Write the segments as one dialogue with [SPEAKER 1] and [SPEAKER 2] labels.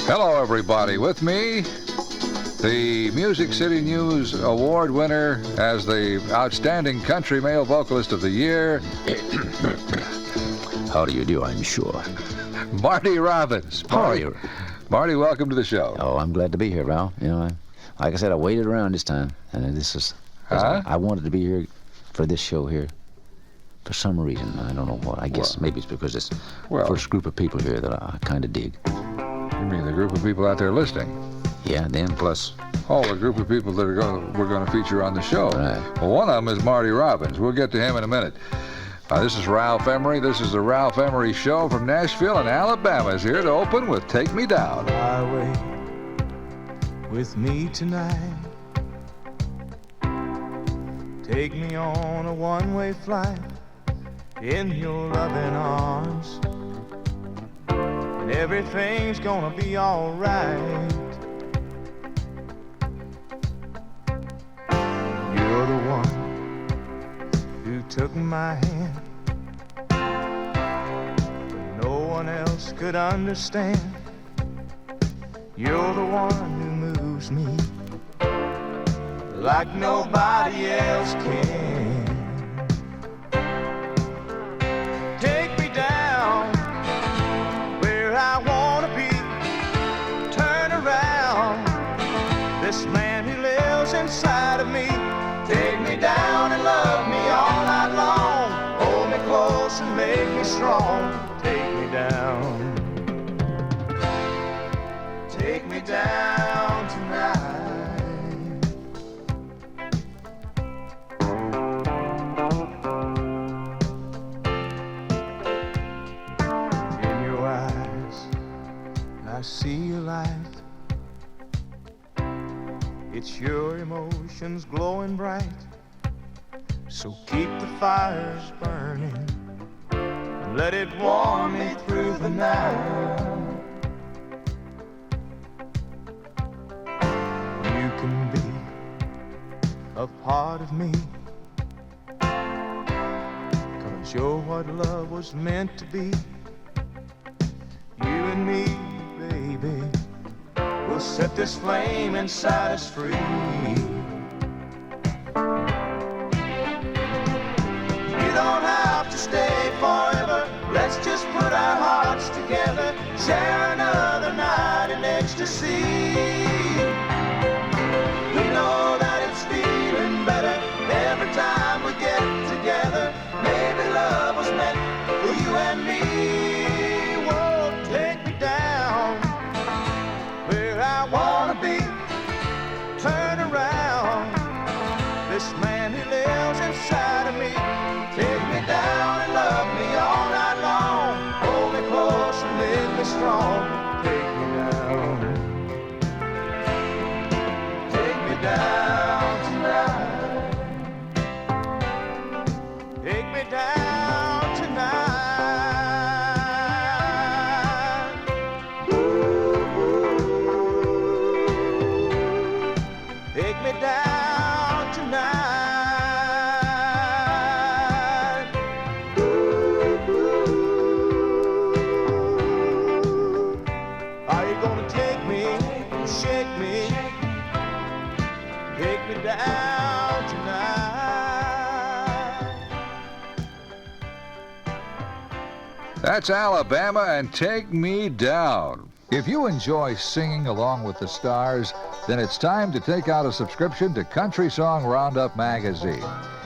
[SPEAKER 1] Hello, everybody. With me, the Music City News Award winner as the Outstanding Country Male Vocalist of the Year.
[SPEAKER 2] How do you do, I'm sure.
[SPEAKER 1] Marty Robbins.
[SPEAKER 2] How are you?
[SPEAKER 1] Marty, welcome to the show.
[SPEAKER 2] Oh, I'm glad to be here, Val. You know, like I said, I waited around this time, and this is... I wanted to be here for this show here for some reason. I don't know what. I guess maybe it's because it's the first group of people here that I kind of dig.
[SPEAKER 1] You mean the group of people out there listening?
[SPEAKER 2] Yeah, them plus...
[SPEAKER 1] Oh, the group of people that we're going to feature on the show.
[SPEAKER 2] Right.
[SPEAKER 1] Well, one of them is Marty Robbins. We'll get to him in a minute. This is Ralph Emery. This is the Ralph Emery Show from Nashville, and Alabama is here to open with Take Me Down.
[SPEAKER 3] Highway with me tonight. Take me on a one-way flight in your loving arms, and everything's gonna be all right. You're the one who took my hand when no one else could understand. You're the one who moves me like nobody else can. Take me down where I wanna be. Turn around this man who lives inside of me. Take me down and love me all night long. Hold me close and make me strong. Take me down. Take me down tonight. In your eyes, I see a light. It's your emotions glowing bright. So keep the fires burning and let it warm me through the night. You can be a part of me, 'cause you're what love was meant to be. You and me, baby, we'll set this flame inside us free. You don't have to stay forever. Let's just put our hearts together. Share another night in ecstasy. We know that it's feeling better every time we get together. Maybe love was meant for you and me. Whoa, take me down where I wanna be. Turn around this man who lives inside of me. Take me down and love me all night long. Hold me close and make me strong. Take me down. Take me down tonight. Take me down tonight. Take me down tonight. Are you gonna take me, shake me, take me down tonight?
[SPEAKER 1] That's Alabama and Take Me Down. If you enjoy singing along with the stars, then it's time to take out a subscription to Country Song Roundup magazine.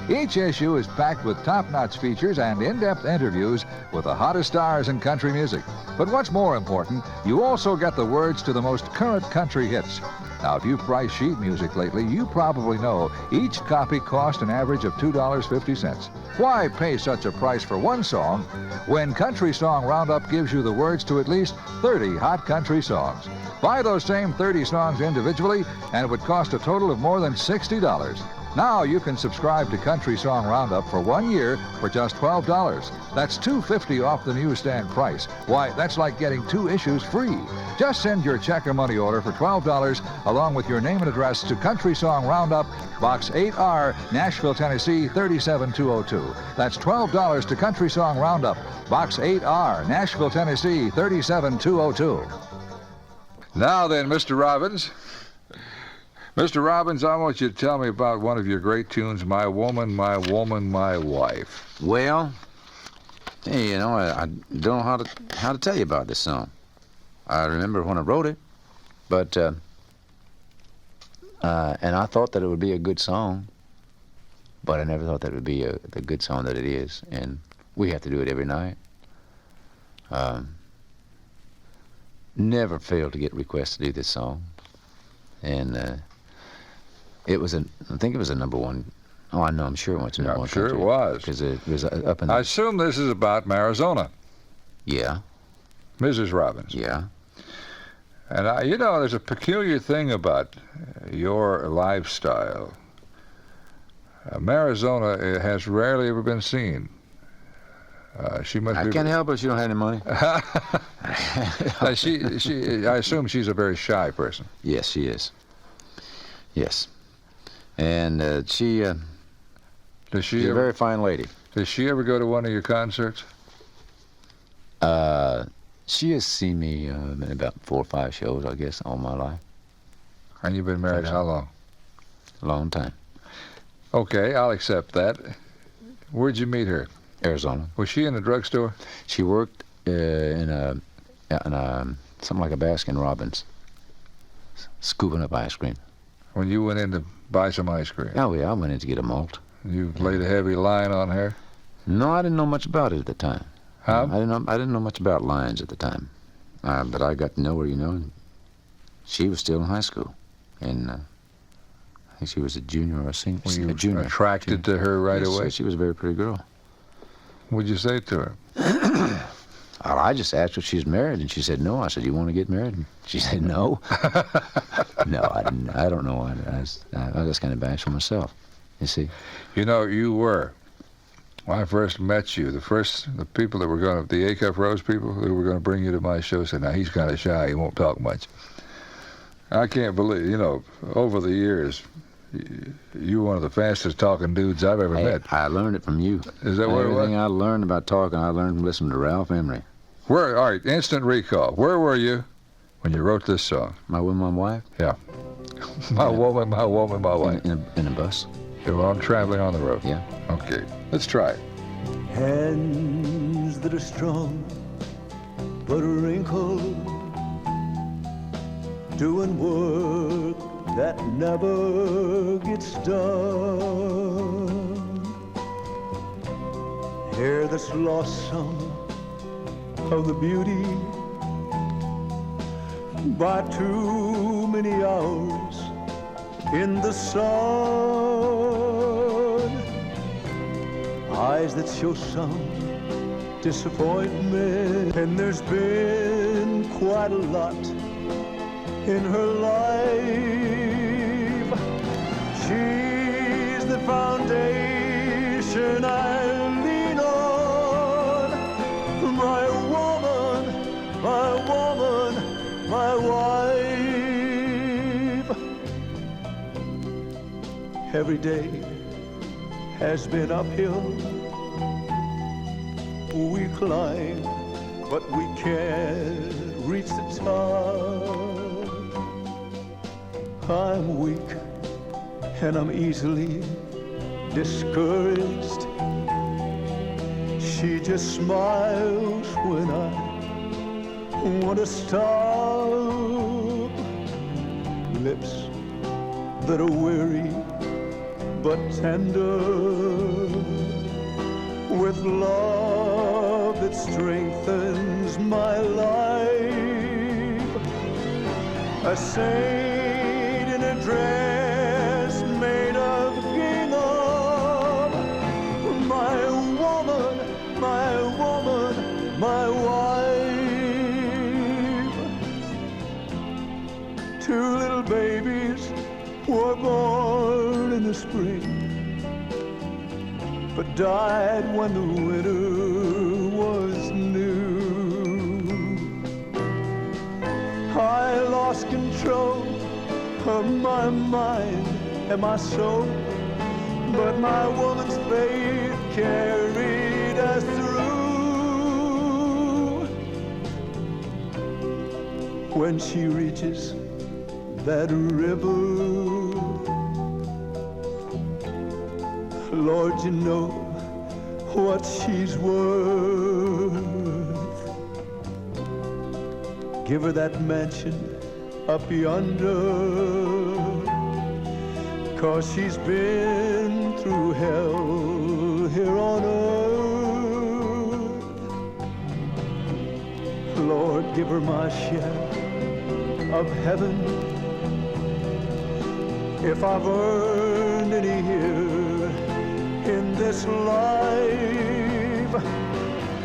[SPEAKER 1] Each issue is packed with top-notch features and in-depth interviews with the hottest stars in country music. But what's more important, you also get the words to the most current country hits. Now, if you've priced sheet music lately, you probably know each copy cost an average of $2.50. Why pay such a price for one song when Country Song Roundup gives you the words to at least 30 hot country songs? Buy those same 30 songs individually, and it would cost a total of more than $60. Now you can subscribe to Country Song Roundup for 1 year for just $12. That's $2.50 off the newsstand price. Why, that's like getting 2 issues free. Just send your check or money order for $12 along with your name and address to Country Song Roundup, Box 8R, Nashville, Tennessee, 37202. That's $12 to Country Song Roundup, Box 8R, Nashville, Tennessee, 37202. Now then, Mr. Robbins. Mr. Robbins, I want you to tell me about one of your great tunes, My Woman, My Woman, My Wife.
[SPEAKER 2] Well, hey, you know, I don't know how to tell you about this song. I remember when I wrote it, but and I thought that it would be a good song, but I never thought that it would be the good song that it is. And we have to do it every night. Never failed to get requests to do this song, and I think it was a number one. Oh, I know. I'm sure it went to number one.
[SPEAKER 1] I'm sure it was.
[SPEAKER 2] Because it was up in the...
[SPEAKER 1] I assume this is about Arizona.
[SPEAKER 2] Yeah.
[SPEAKER 1] Mrs. Robbins.
[SPEAKER 2] Yeah.
[SPEAKER 1] And, you know, there's a peculiar thing about your lifestyle. Arizona has rarely ever been seen. She must
[SPEAKER 2] I
[SPEAKER 1] be...
[SPEAKER 2] can't help it. She don't have any money.
[SPEAKER 1] I assume she's a very shy person.
[SPEAKER 2] Yes, she is. Yes. And she's a very fine lady.
[SPEAKER 1] Does she ever go to one of your concerts?
[SPEAKER 2] She has seen me in about 4 or 5 shows, I guess, all my life.
[SPEAKER 1] And you've been married how long?
[SPEAKER 2] A long time.
[SPEAKER 1] Okay, I'll accept that. Where'd you meet her?
[SPEAKER 2] Arizona.
[SPEAKER 1] Was she in a drugstore?
[SPEAKER 2] She worked in a something like a Baskin Robbins, scooping up ice cream.
[SPEAKER 1] When you went in to buy some ice cream?
[SPEAKER 2] Oh, yeah, I went in to get a malt.
[SPEAKER 1] You laid a heavy line on her?
[SPEAKER 2] No, I didn't know much about it at the time.
[SPEAKER 1] Huh?
[SPEAKER 2] I didn't know much about lines at the time. But I got to know her, you know. She was still in high school. And I think she was a junior or a senior.
[SPEAKER 1] Were you
[SPEAKER 2] a junior.
[SPEAKER 1] attracted to her right away?
[SPEAKER 2] She was a very pretty girl.
[SPEAKER 1] What'd you say to her?
[SPEAKER 2] Well, I just asked her if she was married, and she said no. I said, "You want to get married?" And she said no. No, I didn't. I don't know. I was just kind of bashful myself, you see.
[SPEAKER 1] You know, you were. When I first met you, the people that were going to, the A-Cup Rose people who were going to bring you to my show said, now, he's kind of shy. He won't talk much. I can't believe, you know, over the years, you're one of the fastest talking dudes I've ever met.
[SPEAKER 2] I learned it from you.
[SPEAKER 1] Is that what it was?
[SPEAKER 2] Everything I learned about talking, I learned from listening to Ralph Emery.
[SPEAKER 1] All right, instant recall. Where were you when you wrote this song?
[SPEAKER 2] My woman, my wife?
[SPEAKER 1] Yeah. My woman, my woman, my wife.
[SPEAKER 2] In a bus.
[SPEAKER 1] You're on traveling on the road?
[SPEAKER 2] Yeah.
[SPEAKER 1] Okay, let's try it.
[SPEAKER 3] Hands that are strong but wrinkled, doing work that never gets done. Hair that's lost some of the beauty by too many hours in the sun. Eyes that show some disappointment, and there's been quite a lot in her life. She's the foundation I lean on. My woman, my woman, my wife. Every day has been uphill. We climb, but we can't reach the top. I'm weak and I'm easily discouraged. She just smiles when I want to stop. Lips that are weary but tender, with love that strengthens my life. A saint in a dress made of gingham. My woman, my woman, my wife. Two little babies were born in the spring, but died when the winter was new. I lost control of my mind and my soul, but my woman's faith carried us through. When she reaches that river, Lord, you know what she's worth. Give her that mansion up yonder, 'cause she's been through hell here on earth. Lord, give her my share of heaven, if I've earned any here in this life.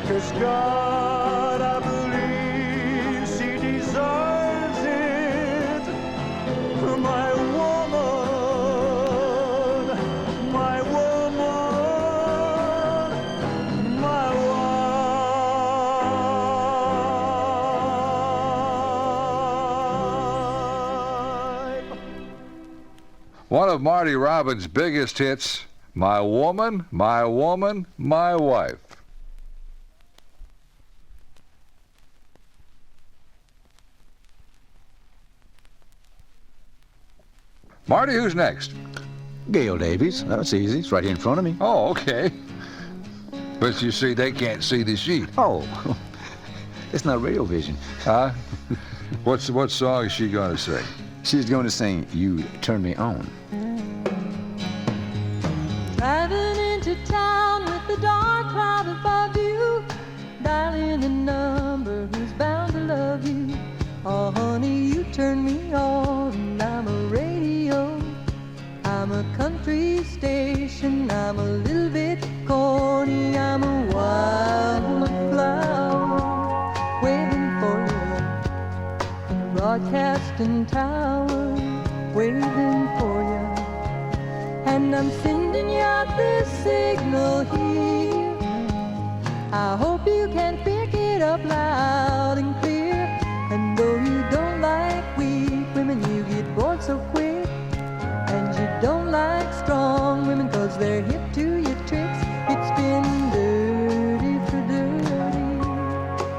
[SPEAKER 3] 'Cause God, I believe she deserves it. My woman, my woman, my wife.
[SPEAKER 1] One of Marty Robbins' biggest hits, My Woman, My Woman, My Wife. Marty, who's next?
[SPEAKER 2] Gail Davies. That's easy. It's right here in front of me.
[SPEAKER 1] Oh, okay. But you see, they can't see the sheet.
[SPEAKER 2] Oh, it's not radio vision.
[SPEAKER 1] Huh? What song is she going to sing?
[SPEAKER 2] She's going to sing You Turn Me On.
[SPEAKER 4] Driving into town with the dark cloud above you, dialing a number who's bound to love you. Oh, honey, you turn me on. I'm a radio, I'm a country station, I'm a little bit corny, I'm a wildflower waiting for you in a broadcasting tower, waiting for you. And I'm sending you out this signal here. I hope you can pick it up loud and clear. And though you don't like weak women, you get bored so quick. And you don't like strong women, 'cause they're hip to your tricks. It's been dirty for dirty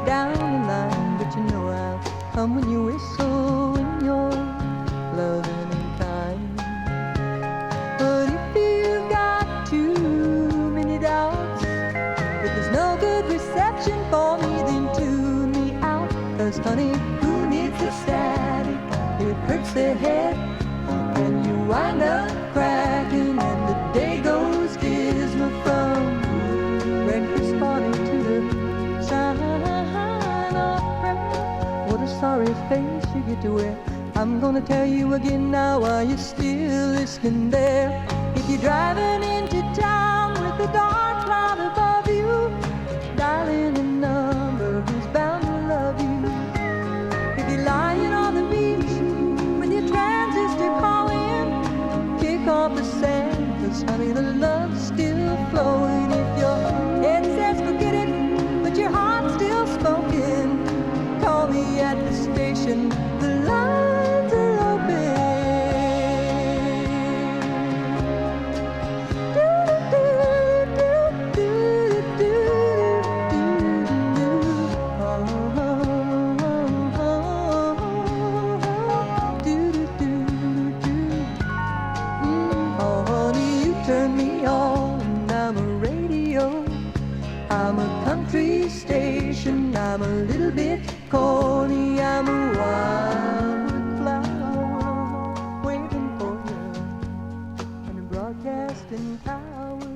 [SPEAKER 4] down the line, but you know I'll come when you whistle when you're loving and kind. But if you've got too many doubts, if there's no good reception for me, then tune me out. 'Cause honey, who needs the static? It hurts their head, and you wind up cracking, and the day goes dismal from breakfast party to the sign of prayer. What a sorry face you get to wear. I'm gonna tell you again now while you're still listening there. If you're driving into town with the dark cloud above you, dialing a number who's bound to love you. If you're lying on the beach with your transistor calling, kick off the sand, 'cause honey, the love's still flowing. If your head says forget it, but your heart's still smoking, call me at the station. The lines are open. Oh, honey, you turn me on. I'm a radio, I'm a country station, I'm a little bit corny, I'm a wildflower waiting for you in a broadcasting tower,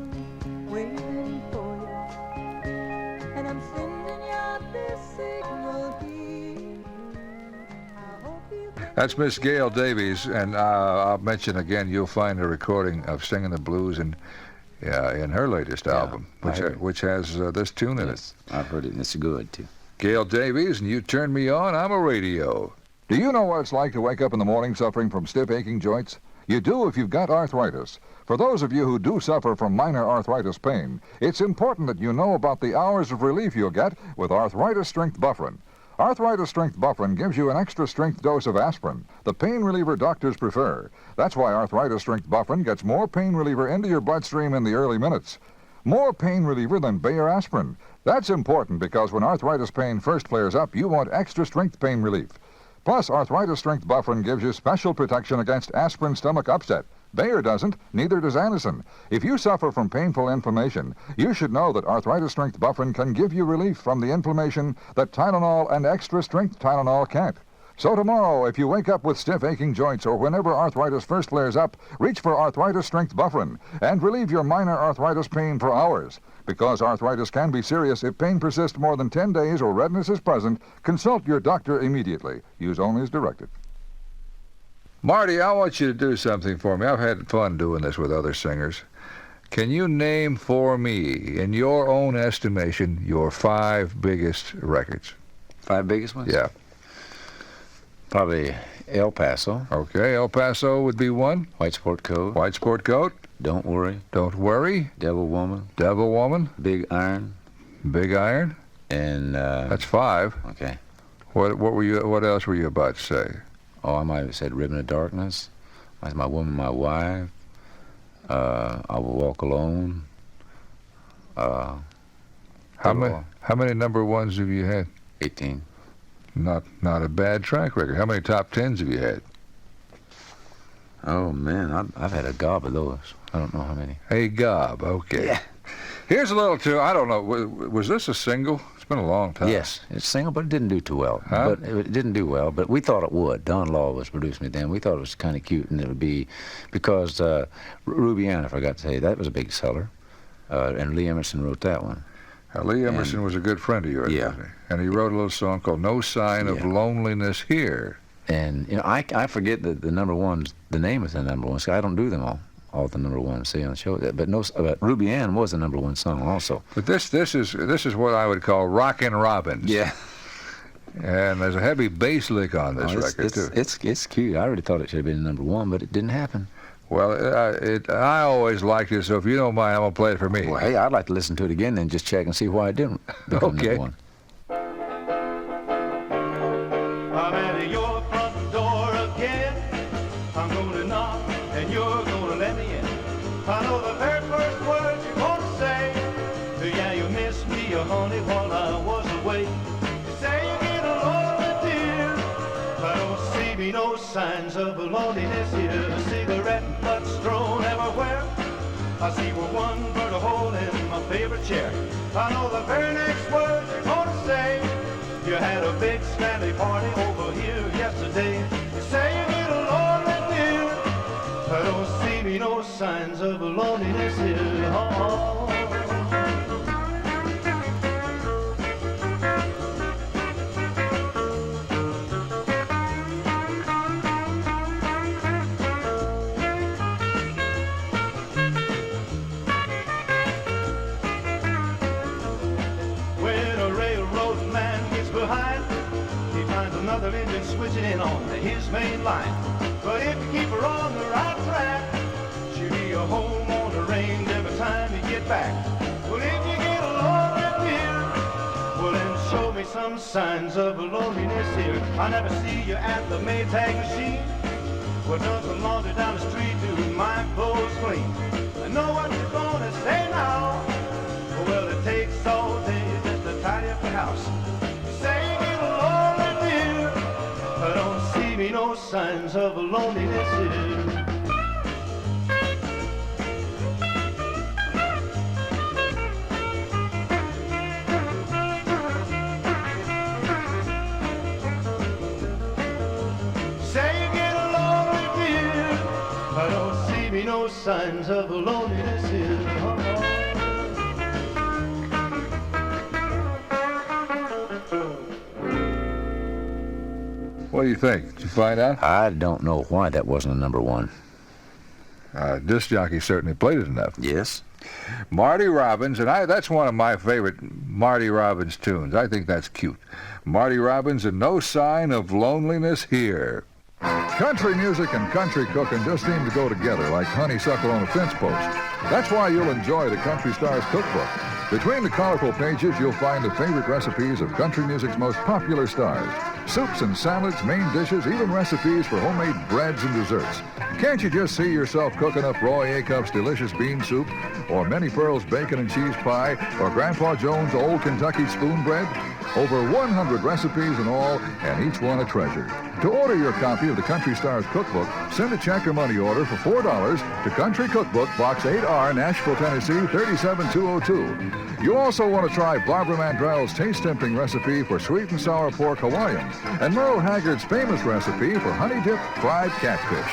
[SPEAKER 4] waiting for you. And I'm sending you out this signal here. I hope you can.
[SPEAKER 1] That's Miss Gail Davies, and I'll mention again, you'll find a recording of Singing the Blues in her latest album, which has this tune in it.
[SPEAKER 2] I've heard it, and it's good, too.
[SPEAKER 1] Gail Davies, and You Turn Me On, I'm a Radio. Do you know what it's like to wake up in the morning suffering from stiff aching joints? You do if you've got arthritis. For those of you who do suffer from minor arthritis pain, it's important that you know about the hours of relief you'll get with Arthritis Strength Bufferin. Arthritis Strength Bufferin gives you an extra strength dose of aspirin, the pain reliever doctors prefer. That's why Arthritis Strength Bufferin gets more pain reliever into your bloodstream in the early minutes. More pain reliever than Bayer aspirin. That's important because when arthritis pain first flares up, you want extra strength pain relief. Plus, Arthritis Strength Bufferin gives you special protection against aspirin stomach upset. Bayer doesn't, neither does Anacin. If you suffer from painful inflammation, you should know that Arthritis Strength Bufferin can give you relief from the inflammation that Tylenol and extra strength Tylenol can't. So tomorrow, if you wake up with stiff aching joints or whenever arthritis first flares up, reach for Arthritis Strength Bufferin and relieve your minor arthritis pain for hours. Because arthritis can be serious, if pain persists more than 10 days or redness is present, consult your doctor immediately. Use only as directed.
[SPEAKER 5] Marty, I want you to do something for me. I've had fun doing this with other singers. Can you name for me, in your own estimation, your 5 biggest records?
[SPEAKER 2] 5 biggest ones?
[SPEAKER 5] Yeah.
[SPEAKER 2] Probably El Paso.
[SPEAKER 5] Okay, El Paso would be one.
[SPEAKER 2] White Sport Coat.
[SPEAKER 5] White Sport Coat.
[SPEAKER 2] Don't Worry.
[SPEAKER 5] Don't Worry.
[SPEAKER 2] Devil Woman.
[SPEAKER 5] Devil Woman.
[SPEAKER 2] Big Iron.
[SPEAKER 5] Big Iron.
[SPEAKER 2] And
[SPEAKER 5] that's 5.
[SPEAKER 2] Okay.
[SPEAKER 5] What else were you about to say?
[SPEAKER 2] Oh, I might have said Ribbon of Darkness. My Woman, My Wife. I Will Walk Alone.
[SPEAKER 5] How many number ones have you had?
[SPEAKER 2] 18.
[SPEAKER 5] Not a bad track record. How many top 10s have you had?
[SPEAKER 2] Oh, man, I've had a gob of those. I don't know how many.
[SPEAKER 5] A gob, okay.
[SPEAKER 2] Yeah.
[SPEAKER 5] Here's a little tune. I don't know. Was this a single? It's been a long time.
[SPEAKER 2] Yes, it's a single, but it didn't do too well.
[SPEAKER 5] Huh?
[SPEAKER 2] But it didn't do well, but we thought it would. Don Law was producing it then. We thought it was kind of cute, and it would be because Ruby Ann, I forgot to say, that was a big seller, and Lee Emerson wrote that one.
[SPEAKER 5] Lee Emerson was a good friend of yours,
[SPEAKER 2] yeah.
[SPEAKER 5] wasn't he? And he wrote a little song called No Sign of Loneliness Here.
[SPEAKER 2] And, you know, I forget the number ones, the name of the number ones. I don't do them all the number ones, see, on the show. But Ruby Ann was the number one song also.
[SPEAKER 5] But this is what I would call Rockin' Robbins.
[SPEAKER 2] Yeah.
[SPEAKER 5] And there's a heavy bass lick on this record, too.
[SPEAKER 2] It's cute. I already thought it should have been number one, but it didn't happen.
[SPEAKER 5] Well, I always liked it, so if you don't mind, I'm going to play it for me.
[SPEAKER 2] Well, hey, I'd like to listen to it again and just check and see why it didn't become
[SPEAKER 5] Okay.
[SPEAKER 2] number one.
[SPEAKER 3] I'm at your front door again. I'm gonna knock and you're gonna let me in. I know the very first words you're gonna say. Yeah, you missed me, honey, while I was away. You say you get along, dear. I don't see me no signs of loneliness here. A cigarette butt strewn everywhere. I see one bird a hole in my favorite chair. I know the very next words you're gonna say. You had a big Stanley party over here yesterday. You say you get along, dear. I don't see me no signs of loneliness here. Oh. When a railroad man gets behind, he finds another engine switching in on his main line. But if you keep her on the right track, she'll be your home on the range every time you get back. Well, if you get along with here, well then show me some signs of loneliness here. I never see you at the Maytag machine. Well, done some laundry down the street doing my clothes clean. I know what you're gonna say now. Well, it takes all day just to tidy up the house. You say you get along with dear. I don't see me no signs of loneliness here. Say you get along with dear. I don't see me no signs of loneliness here.
[SPEAKER 5] What do you think? Did you find out?
[SPEAKER 2] I don't know why that wasn't a number one.
[SPEAKER 5] Disc jockey certainly played it enough.
[SPEAKER 2] Yes.
[SPEAKER 5] Marty Robbins, and that's one of my favorite Marty Robbins tunes. I think that's cute. Marty Robbins and No Sign of Loneliness Here.
[SPEAKER 1] Country music and country cooking just seem to go together like honeysuckle on a fence post. That's why you'll enjoy the Country Stars Cookbook. Between the colorful pages, you'll find the favorite recipes of country music's most popular stars. Soups and salads, main dishes, even recipes for homemade breads and desserts. Can't you just see yourself cooking up Roy Acup's delicious bean soup, or Minnie Pearl's bacon and cheese pie, or Grandpa Jones' old Kentucky spoon bread? Over 100 recipes in all, and each one a treasure. To order your copy of the Country Stars Cookbook, send a check or money order for $4 to Country Cookbook, Box 8R, Nashville, Tennessee, 37202. You also want to try Barbara Mandrell's taste-tempting recipe for sweet and sour pork Hawaiian, and Merle Haggard's famous recipe for honey-dipped fried catfish.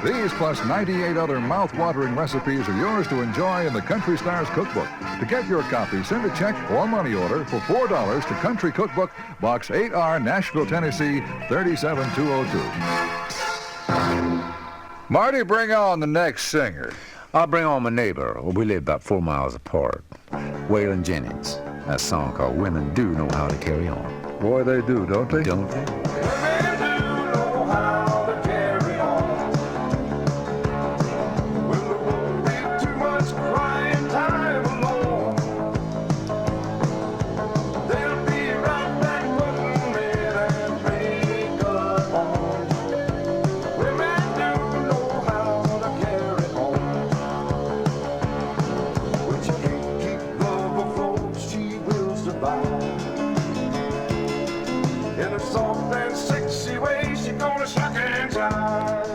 [SPEAKER 1] These plus 98 other mouth-watering recipes are yours to enjoy in the Country Stars Cookbook. To get your copy, send a check or money order for $4 to Country Cookbook, Box 8R, Nashville, Tennessee, 37202.
[SPEAKER 5] Marty, bring on the next singer.
[SPEAKER 2] I'll bring on my neighbor. We live about 4 miles apart. Waylon Jennings. A song called Women Do Know How to Carry On.
[SPEAKER 5] Boy, they do, don't they?
[SPEAKER 2] Don't they?
[SPEAKER 3] Women do know how to carry on. When there won't be too much crying time alone, they'll be right back putting men and makeup on. Women do know how to carry on. When she can't keep love afloat, she will survive. In a soft and sexy way, she gonna shock and jive.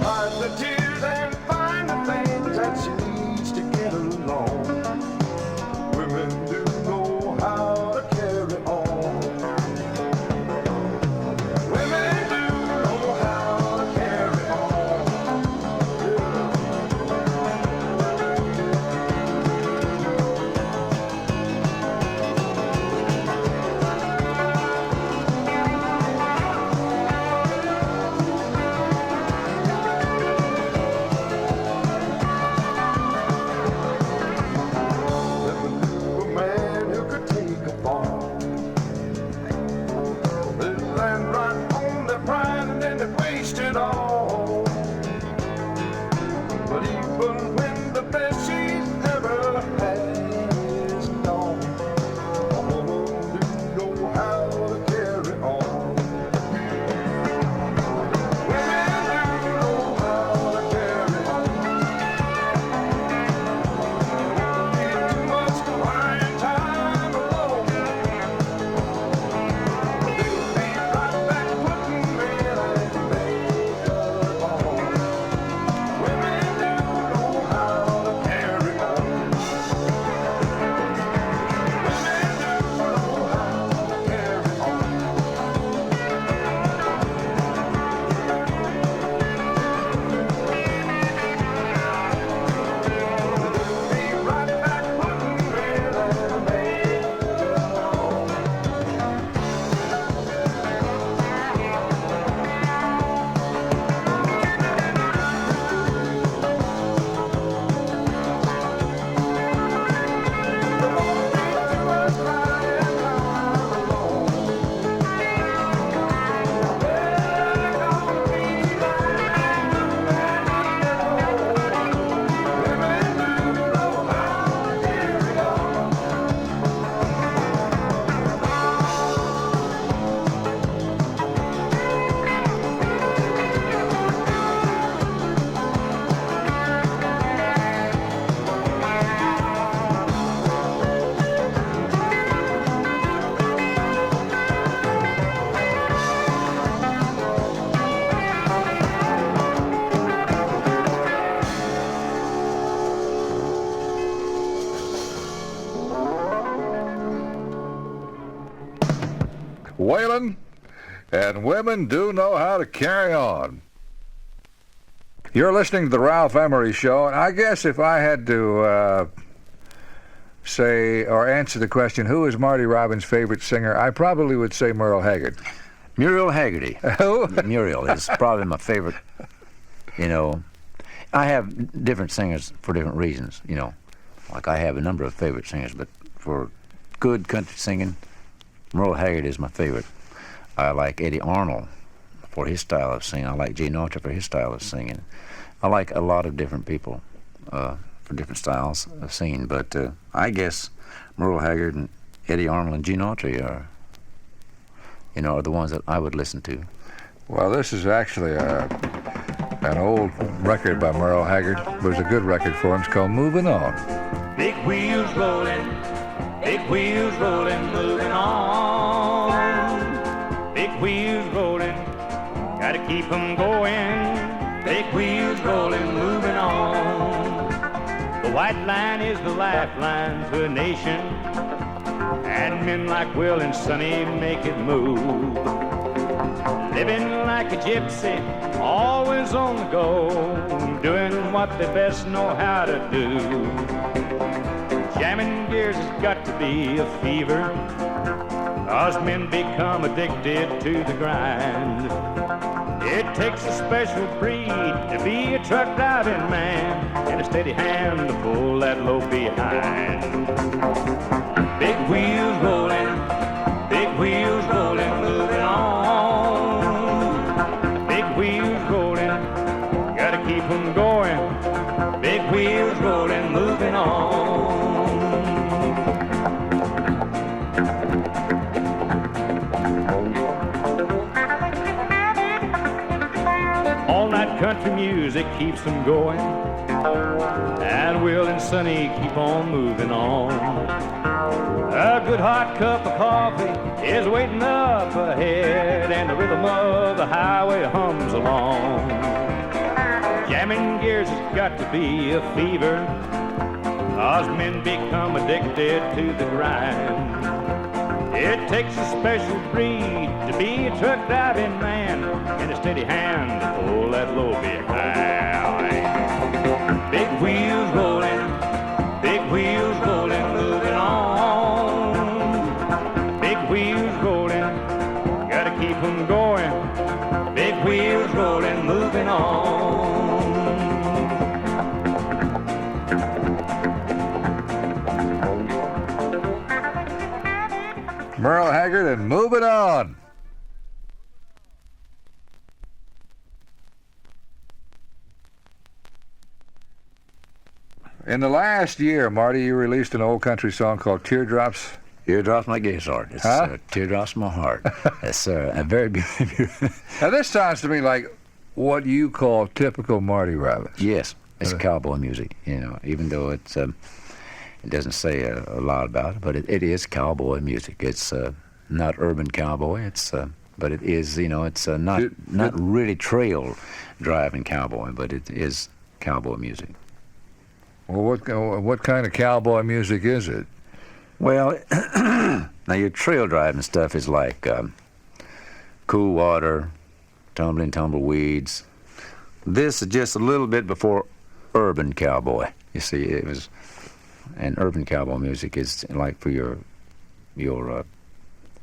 [SPEAKER 3] Hide the tears and find the things that she needs to get along. Women do know how to carry on. Women do know how to carry on. Never knew a man who could take a fall. They'd land right on their pride and then they'd waste it all. But even when the best she's ever had is gone, a woman do know how to carry on. Women do know how to carry on. Too much crying time alone. They'll be right back putting men and makeup on. Women do know how to carry on. Women do know how to carry on. They'll be right back putting men and makeup on.
[SPEAKER 5] Waylon, and Women Do Know How to Carry On. You're listening to the Ralph Emery Show, and I guess if I had to say or answer the question, who is Marty Robbins' favorite singer, I probably would say Merle Haggard.
[SPEAKER 2] Muriel Haggerty.
[SPEAKER 5] Who?
[SPEAKER 2] Muriel is probably my favorite. You know, I have different singers for different reasons, you know. Like I have a number of favorite singers, but for good country singing, Merle Haggard is my favorite. I like Eddie Arnold. for his style of singing. I like Gene Autry for his style of singing. I like a lot of different people for different styles of singing, but I guess Merle Haggard and Eddie Arnold and Gene Autry are the ones that I would listen to.
[SPEAKER 5] Well, this is actually an old record by Merle Haggard. It was a good record for him. It's called Moving On.
[SPEAKER 3] Big wheels rolling, moving on. Big wheels rolling, gotta keep 'em going. Big wheels rolling, moving on. The white line is the lifeline to a nation, and men like Will and Sonny make it move. Living like a gypsy, always on the go, doing what they best know how to do. Jamming gears has got to be a fever, 'cause men become addicted to the grind. It takes a special breed to be a truck driving man, and a steady hand to pull that load behind. Big wheels rolling, moving on. Big wheels rolling, gotta keep 'em going. Big wheels rolling, moving on. All night country music keeps them going, and Will and Sonny keep on moving on. A good hot cup of coffee is waiting up ahead, and the rhythm of the highway hums along. Jamming gears has got to be a fever, 'cause men become addicted to the grind. It takes a special breed to be a truck driving man, and a steady hand to pull that load behind. Big wheels rolling, moving on. Big wheels rolling, gotta keep 'em going. Big wheels rolling, moving on.
[SPEAKER 5] Merle Haggard and Moving On. In the last year, Marty, you released an old country song called Teardrops.
[SPEAKER 2] Teardrops my gay's heart. It's Teardrops my heart. It's a very beautiful.
[SPEAKER 5] Now, this sounds to me like what you call typical Marty Robbins.
[SPEAKER 2] Yes, it's cowboy music, even though it doesn't say a lot about it, but it is cowboy music. It's not urban cowboy, but it is, it's not really trail driving cowboy, but it is cowboy music.
[SPEAKER 5] Well, what kind of cowboy music is it?
[SPEAKER 2] Well, now your trail driving stuff is like Cool Water, Tumbling Tumbleweeds. This is just a little bit before urban cowboy. You see, and urban cowboy music is like for your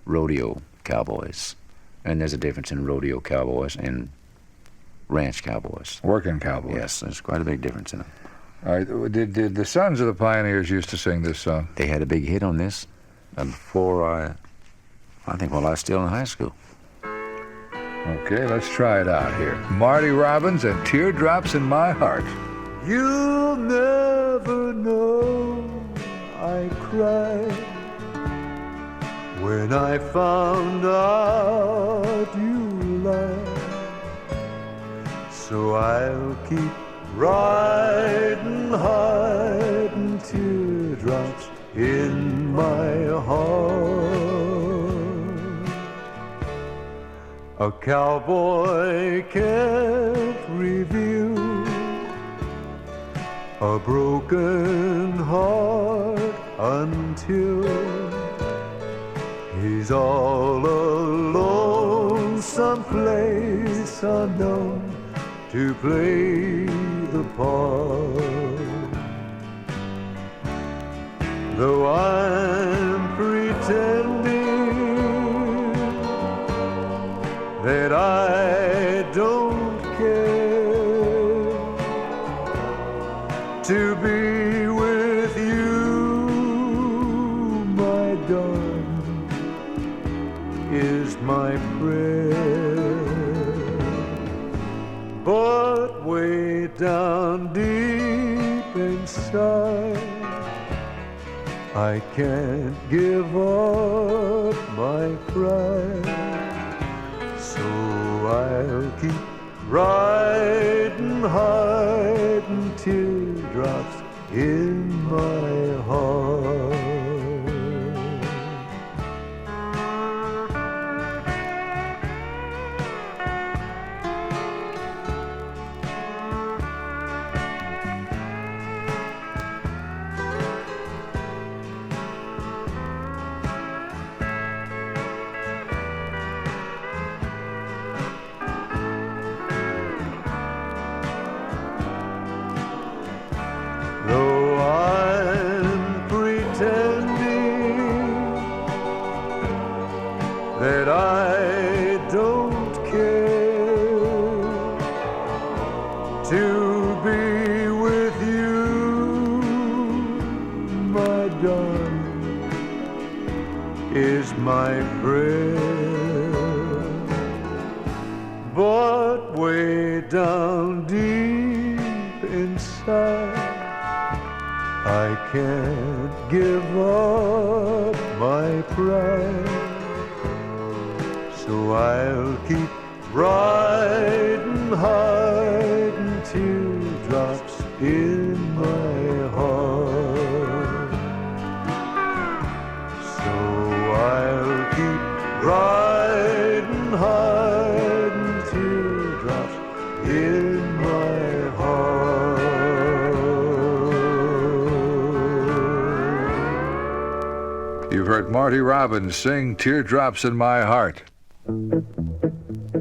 [SPEAKER 2] rodeo cowboys, and there's a difference in rodeo cowboys and ranch cowboys.
[SPEAKER 5] Working cowboys.
[SPEAKER 2] Yes, there's quite a big difference in them.
[SPEAKER 5] All right. Did the Sons of the Pioneers used to sing this song?
[SPEAKER 2] They had a big hit on this before I think while I was still in high school.
[SPEAKER 5] Okay, let's try it out here. Marty Robbins and Teardrops in My Heart.
[SPEAKER 3] You'll never know I cried when I found out you lied. So I'll keep riding, hiding teardrops in my heart. A cowboy can't reveal a broken heart until he's all alone someplace unknown to play the part. Though I'm pretending that I don't care, to be with you, my darling, is my prayer.
[SPEAKER 6] way down deep inside, I can't give up my pride, so I'll keep riding, hiding teardrops in my heart. Though I'm pretending that I don't care, to be with you, my darling, is my prayer. But way down deep inside, I can't give up my pride, so I'll keep riding, hiding teardrops in my heart. So I'll keep riding, hiding teardrops in my heart.
[SPEAKER 5] You've heard Marty Robbins sing Teardrops in My Heart.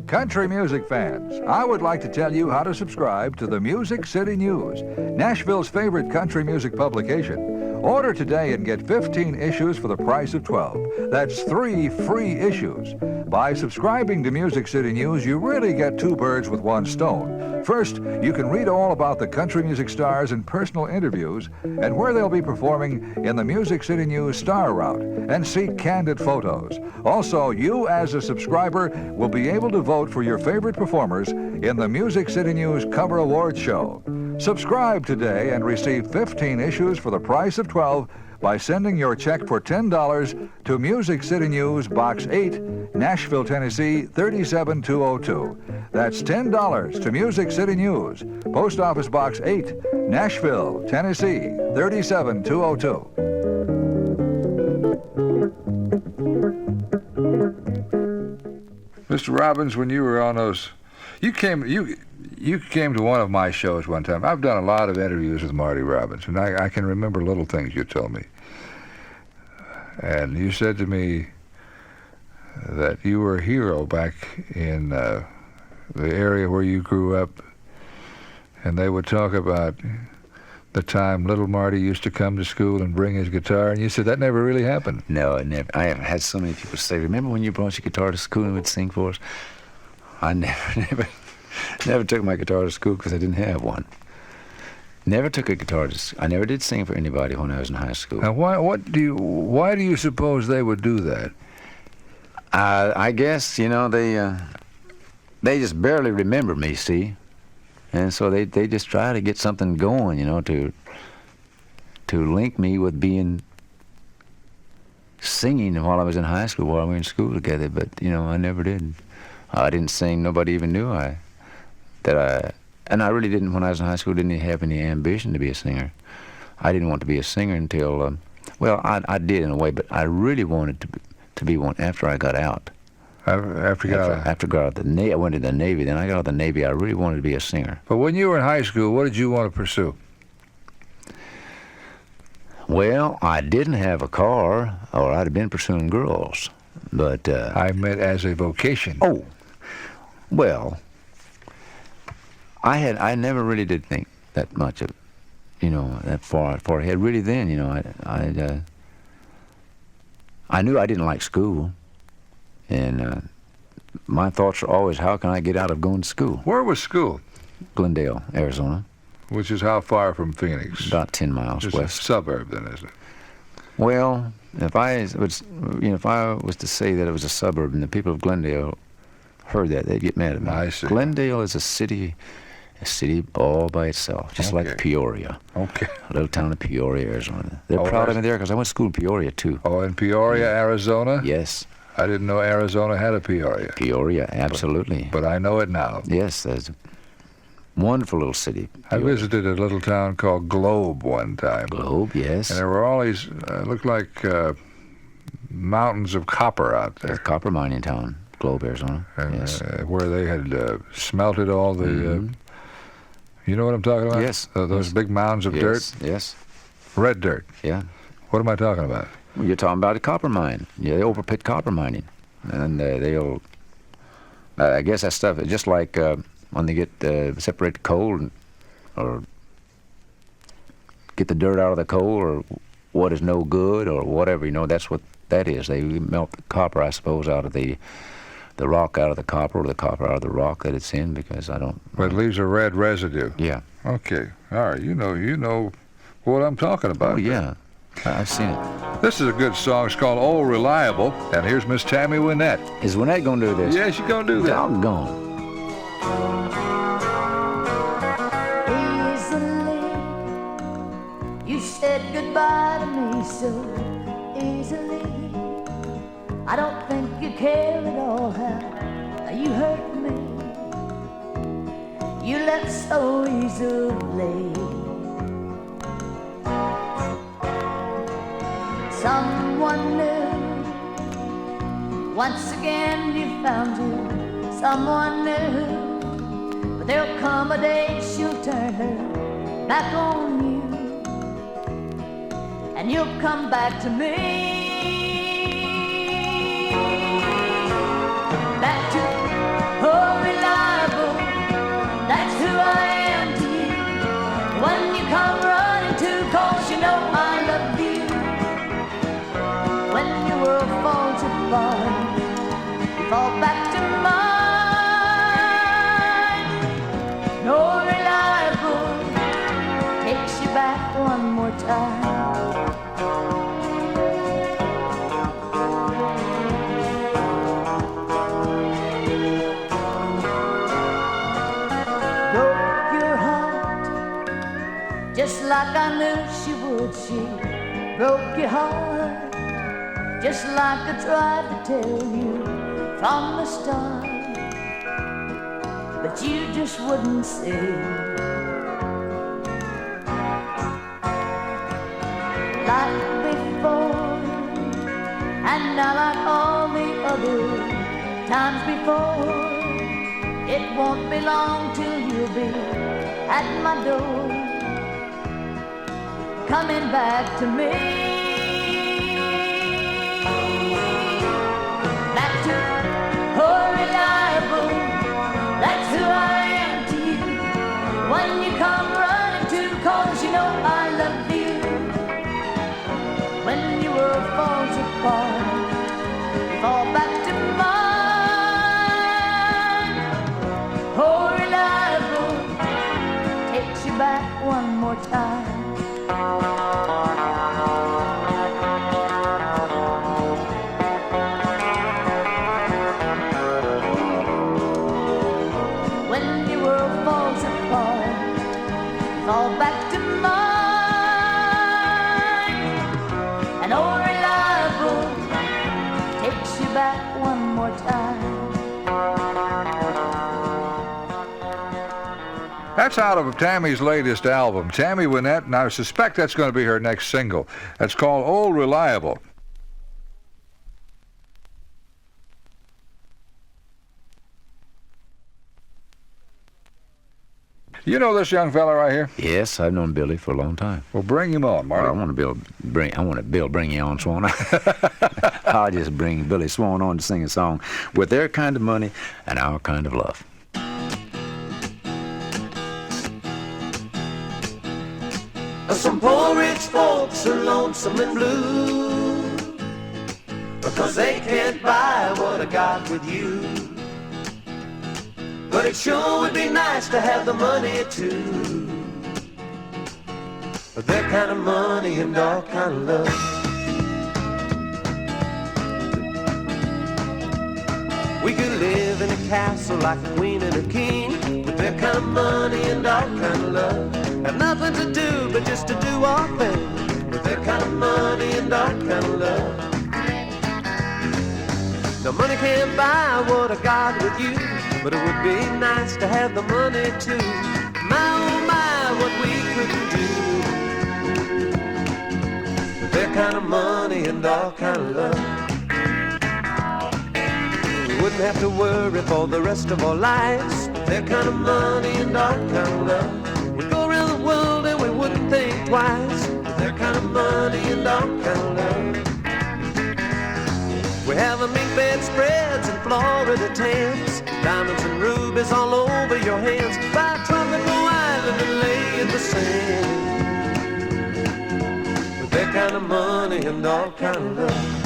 [SPEAKER 5] Country music fans, I would like to tell you how to subscribe to the Music City News, Nashville's favorite country music publication. Order today and get 15 issues for the price of 12. That's 3 free issues. By subscribing to Music City News, you really get 2 birds with 1 stone. First, you can read all about the country music stars and personal interviews and where they'll be performing in the Music City News Star Route and see candid photos. Also, you as a subscriber will be able to vote for your favorite performers in the Music City News Cover Awards Show. Subscribe today and receive 15 issues for the price of 12 by sending your check for $10 to Music City News, Box 8, Nashville, Tennessee, 37202. That's $10 to Music City News, Post Office Box 8, Nashville, Tennessee, 37202. Mr. Robbins, when you were on those, you came to one of my shows one time. I've done a lot of interviews with Marty Robbins, and I can remember little things you told me. And you said to me that you were a hero back in the area where you grew up, and they would talk about the time little Marty used to come to school and bring his guitar, and you said that never really happened.
[SPEAKER 2] No, it never. I have had so many people say, remember when you brought your guitar to school and would sing for us? I never took my guitar to school because I didn't have one. Never took a guitar to I never did sing for anybody when I was in high school.
[SPEAKER 5] Now, why do you suppose they would do that?
[SPEAKER 2] I guess, you know, they just barely remember me, see? And so they just try to get something going, you know, to link me with singing while I was in high school, while we were in school together. But, you know, I never did. I didn't sing. Nobody even knew and I really didn't, when I was in high school, didn't even have any ambition to be a singer. I didn't want to be a singer until, well, I did in a way, but I really wanted to be one after I got out.
[SPEAKER 5] After I got
[SPEAKER 2] out of the Navy, I went to the Navy. Then I got out of the Navy. I really wanted to be a singer.
[SPEAKER 5] But when you were in high school, what did you want to pursue?
[SPEAKER 2] Well, I didn't have a car, or I'd have been pursuing girls. But
[SPEAKER 5] I meant as a vocation.
[SPEAKER 2] Oh, well, I never really did think that much of, you know, that far ahead. Really, then, you know, I knew I didn't like school. And my thoughts are always, how can I get out of going to school?
[SPEAKER 5] Where was school?
[SPEAKER 2] Glendale, Arizona.
[SPEAKER 5] Which is how far from Phoenix?
[SPEAKER 2] About 10 miles
[SPEAKER 5] Just
[SPEAKER 2] west.
[SPEAKER 5] A suburb, then, isn't it?
[SPEAKER 2] Well, if I was to say that it was a suburb and the people of Glendale heard that, they'd get mad at me.
[SPEAKER 5] I see.
[SPEAKER 2] Glendale is a city A city all by itself, just like Peoria.
[SPEAKER 5] Okay.
[SPEAKER 2] A little town of Peoria, Arizona. They're proud of me there because I went to school in Peoria, too.
[SPEAKER 5] Oh, in Peoria, Arizona?
[SPEAKER 2] Yes.
[SPEAKER 5] I didn't know Arizona had a Peoria.
[SPEAKER 2] Peoria, absolutely.
[SPEAKER 5] But I know it now.
[SPEAKER 2] Yes, there's a wonderful little city.
[SPEAKER 5] I visited a little town called Globe one time.
[SPEAKER 2] Globe, yes.
[SPEAKER 5] And there were all these, looked like mountains of copper out there.
[SPEAKER 2] It's a copper mining town, Globe, Arizona.
[SPEAKER 5] And,
[SPEAKER 2] yes.
[SPEAKER 5] Where they had smelted all the... you know what I'm talking about?
[SPEAKER 2] Yes.
[SPEAKER 5] Those big mounds of dirt?
[SPEAKER 2] Yes.
[SPEAKER 5] Red dirt.
[SPEAKER 2] Yeah.
[SPEAKER 5] What am I talking about?
[SPEAKER 2] Well, you're talking about a copper mine. Yeah, the open pit copper mining. And they'll... I guess that stuff, just like when they get separate the coal or get the dirt out of the coal or what is no good or whatever, you know, that's what that is. They melt the copper, I suppose, out of the rock out of the copper or the copper out of the rock that it's in, because I don't...
[SPEAKER 5] But it leaves a red residue.
[SPEAKER 2] Yeah.
[SPEAKER 5] Okay. All right. You know what I'm talking about.
[SPEAKER 2] Oh, yeah. I've seen it.
[SPEAKER 5] This is a good song. It's called Old Reliable. And here's Miss Tammy Wynette.
[SPEAKER 2] Is Wynette going to do this?
[SPEAKER 5] Yeah, she's going to do that.
[SPEAKER 2] I'm gone.
[SPEAKER 7] Easily, you said goodbye to me so easily. I don't think you care at all how you hurt me. You left so easily. Someone new, once again you found you, someone new. But there'll come a day she'll turn her back on you, and you'll come back to me. Back to oh, reliable, that's who I am to you. When you come running to, 'cause you know I love you. When your world falls apart, you fall back to mine. No reliable takes you back one more time. Broke your heart just like I knew she would. She broke your heart just like I tried to tell you from the start, but you just wouldn't see. Like before, and now like all the other times before, it won't be long till you'll be at my door, coming back to me. Oh, reliable, that's who I am to you. When you come running to, 'cause you know I love you. When your world falls apart, you fall back to mine. Oh, reliable, takes you back one more time. Fall back to mine, and oh, reliable takes you back one more time.
[SPEAKER 5] That's out of Tammy's latest album, Tammy Wynette, and I suspect that's going to be her next single. That's called Old Reliable. You know this young fella right here?
[SPEAKER 2] Yes, I've known Billy for a long time.
[SPEAKER 5] Well, bring him on, Marty.
[SPEAKER 2] Well, I want Bill bring you on, Swan. I'll just bring Billy Swan on to sing a song with their kind of money and our kind of love.
[SPEAKER 3] Some poor rich folks are lonesome and blue because they can't buy what I got with you. But it sure would be nice to have the money too. But that kind of money and our kind of love. We could live in a castle like a queen and a king, with that kind of money and all kind of love. Have nothing to do but just to do our thing, with that kind of money and all kind of love. Now money can't buy what I got with you, but it would be nice to have the money too. My oh my, what we couldn't do with that kind of money and all kind of love. We wouldn't have to worry for the rest of our lives with that kind of money and all kind of love. We'd go around the world and we wouldn't think twice with that kind of money and all kind of love. We have a mink bed spreads and Florida tans, diamonds and rubies all over your hands. Buy a tropical island and lay in the sand with that kind of money and all kind of love.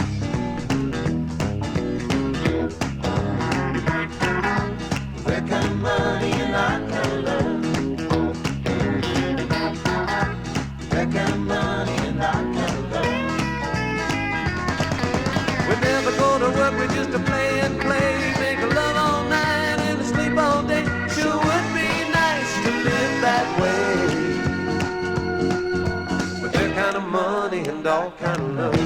[SPEAKER 3] With that kind of money and all kind of love. With that kind of money and all kind of love. We're never gonna work, we're just a play and play. Make a love all night and a sleep all day. Sure would be nice to live that way, with that kind of money and all kind of love.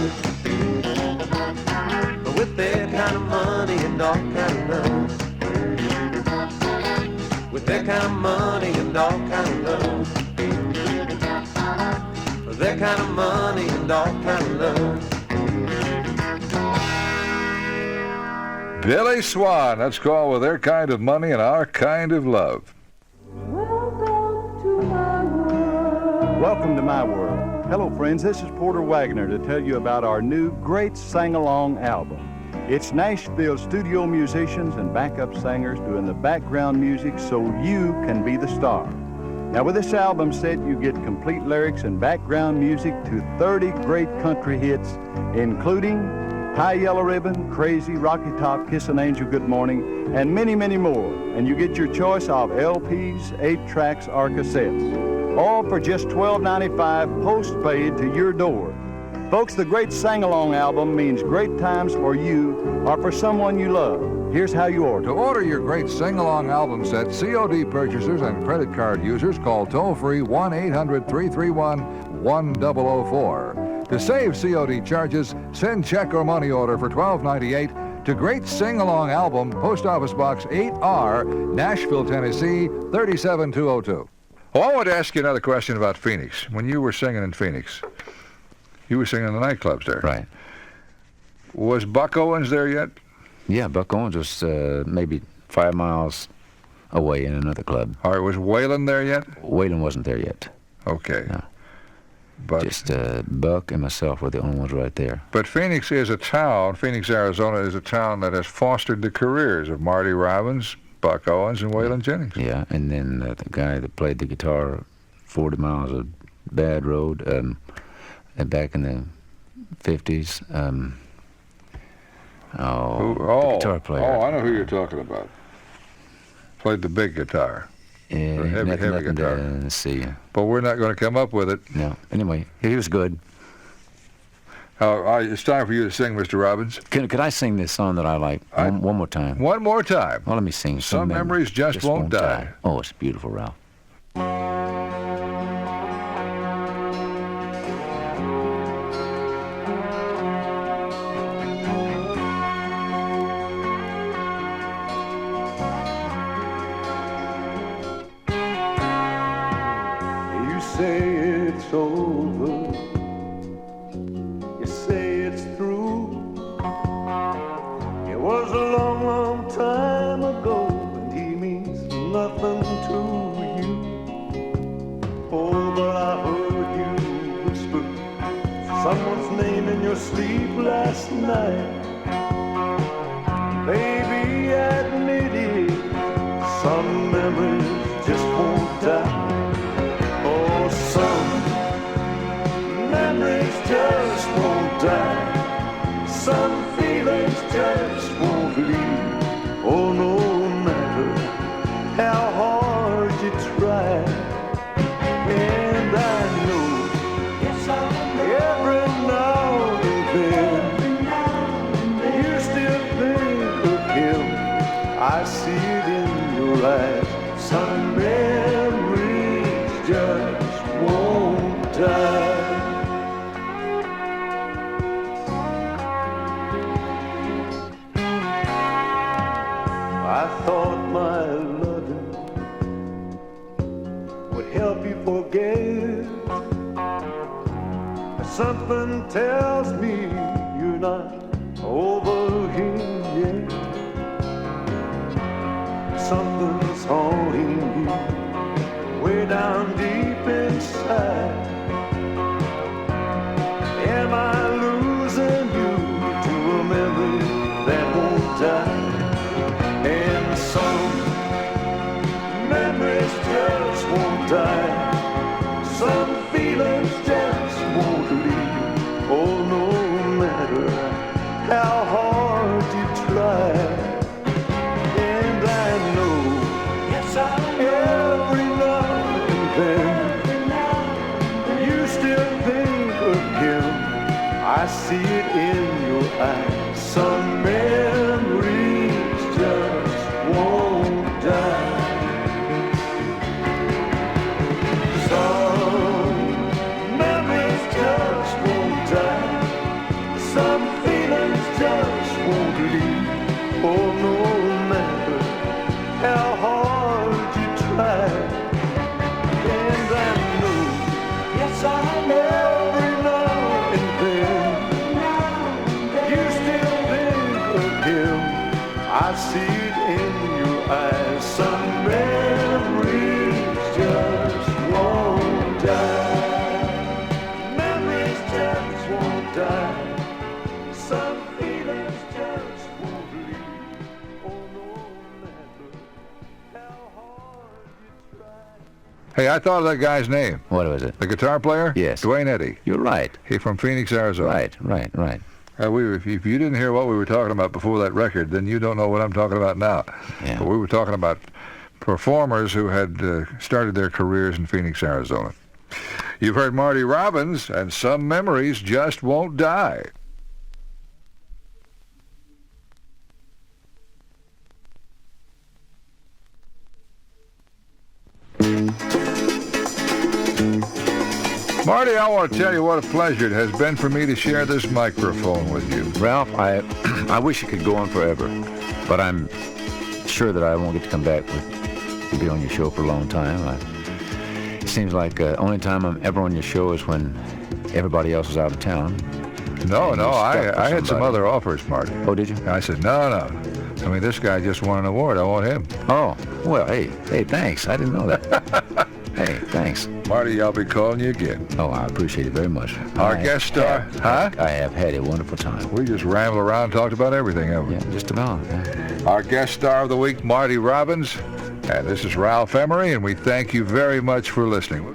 [SPEAKER 3] With that kind of money and all kind of love. With that kind of money and all kind of love. With that kind of money and all kind of love.
[SPEAKER 5] Billy Swan, let's call with their kind of money and our kind of love.
[SPEAKER 4] Welcome to my world.
[SPEAKER 6] Welcome to my world. Hello, friends. This is Porter Wagner to tell you about our new great sing-along album. It's Nashville studio musicians and backup singers doing the background music so you can be the star. Now, with this album set, you get complete lyrics and background music to 30 great country hits, including High Yellow Ribbon, Crazy, Rocky Top, Kiss an Angel, Good Morning, and many, many more. And you get your choice of LPs, 8 tracks, or cassettes. All for just $12.95 postpaid to your door. Folks, the great sing-along album means great times for you or for someone you love. Here's how you order.
[SPEAKER 5] To order your great sing-along album set, COD purchasers and credit card users call toll-free 1-800-331-1004. To save COD charges, send check or money order for $12.98 to Great Sing-Along Album, Post Office Box 8R, Nashville, Tennessee, 37202. Oh, I want to ask you another question about Phoenix. When you were singing in Phoenix, you were singing in the nightclubs there.
[SPEAKER 2] Right.
[SPEAKER 5] Was Buck Owens there yet?
[SPEAKER 2] Yeah, Buck Owens was maybe 5 miles away in another club.
[SPEAKER 5] All right, was Waylon there yet?
[SPEAKER 2] Waylon wasn't there yet.
[SPEAKER 5] Okay.
[SPEAKER 2] No.
[SPEAKER 5] But
[SPEAKER 2] just Buck and myself were the only ones right there.
[SPEAKER 5] But Phoenix is a town, Phoenix, Arizona is a town that has fostered the careers of Marty Robbins, Buck Owens, and Waylon Jennings.
[SPEAKER 2] Yeah, and then the guy that played the guitar 40 miles of bad road and back in the 50s. The guitar player.
[SPEAKER 5] Oh, I know who you're talking about. Played the big guitar.
[SPEAKER 2] Yeah,
[SPEAKER 5] heavy guitar.
[SPEAKER 2] Let's see.
[SPEAKER 5] But we're not going to come up with it.
[SPEAKER 2] No. Anyway, he was good.
[SPEAKER 5] It's time for you to sing, Mr. Robbins.
[SPEAKER 2] Could I sing this song that I like one more time?
[SPEAKER 5] One more time.
[SPEAKER 2] Well, let me sing.
[SPEAKER 5] Some memories just won't die.
[SPEAKER 2] Oh, it's beautiful, Ralph.
[SPEAKER 6] You say it's over. You say it's through. It was a long, long time ago, and he means nothing to you. Oh, but I heard you whisper someone's name in your sleep last night. Baby, admit it, some memories just won't die. Oh, some memories just won't die. Some feelings just won't leave. Oh, no matter how hard you try. And I know every now and then
[SPEAKER 3] I see it in your eyes. Some memories just won't die. I thought my loving would help you forget. Something tells me you're not over here yet. Something's haunting you way down deep inside. Am I losing you to a memory that won't die? And some memories just won't die. Some feelings just won't leave. Oh, no matter how hard you try. And I know, yes, I know, every now and then you still think of him. I see it in your eyes. Some memories just won't die. Some memories just won't die. Some feelings just won't leave. Oh, no matter how hard you try. And I know, yes, I know, every now and then you still think of him. I see it in your eyes. Some memories just won't die. Memories just won't die. Some feelings just won't leave. Oh, no matter how hard you try.
[SPEAKER 5] Hey, I thought of that guy's name.
[SPEAKER 2] What was it?
[SPEAKER 5] The guitar player?
[SPEAKER 2] Yes.
[SPEAKER 5] Dwayne Eddy.
[SPEAKER 2] You're right.
[SPEAKER 5] He's from Phoenix, Arizona.
[SPEAKER 2] Right.
[SPEAKER 5] If you didn't hear what we were talking about before that record, then you don't know what I'm talking about now.
[SPEAKER 2] Yeah.
[SPEAKER 5] But we were talking about performers who had started their careers in Phoenix, Arizona. You've heard Marty Robbins, and Some Memories Just Won't Die. Marty, I want to tell you what a pleasure it has been for me to share this microphone with you.
[SPEAKER 2] Ralph, I wish it could go on forever, but I'm sure that I won't get to come back to be on your show for a long time. It seems like the only time I'm ever on your show is when everybody else is out of town.
[SPEAKER 5] No, I had some other offers, Marty.
[SPEAKER 2] Oh, did you?
[SPEAKER 5] And I said, no. I mean, this guy just won an award. I want him.
[SPEAKER 2] Oh, well, hey, thanks. I didn't know that. Hey, thanks.
[SPEAKER 5] Marty, I'll be calling you again.
[SPEAKER 2] Oh, I appreciate it very much.
[SPEAKER 5] Our guest star, huh?
[SPEAKER 2] I have had a wonderful time.
[SPEAKER 5] We just rambled around and talked about everything, haven't we?
[SPEAKER 2] Yeah, just about.
[SPEAKER 5] Our guest star of the week, Marty Robbins. And this is Ralph Emery, and we thank you very much for listening.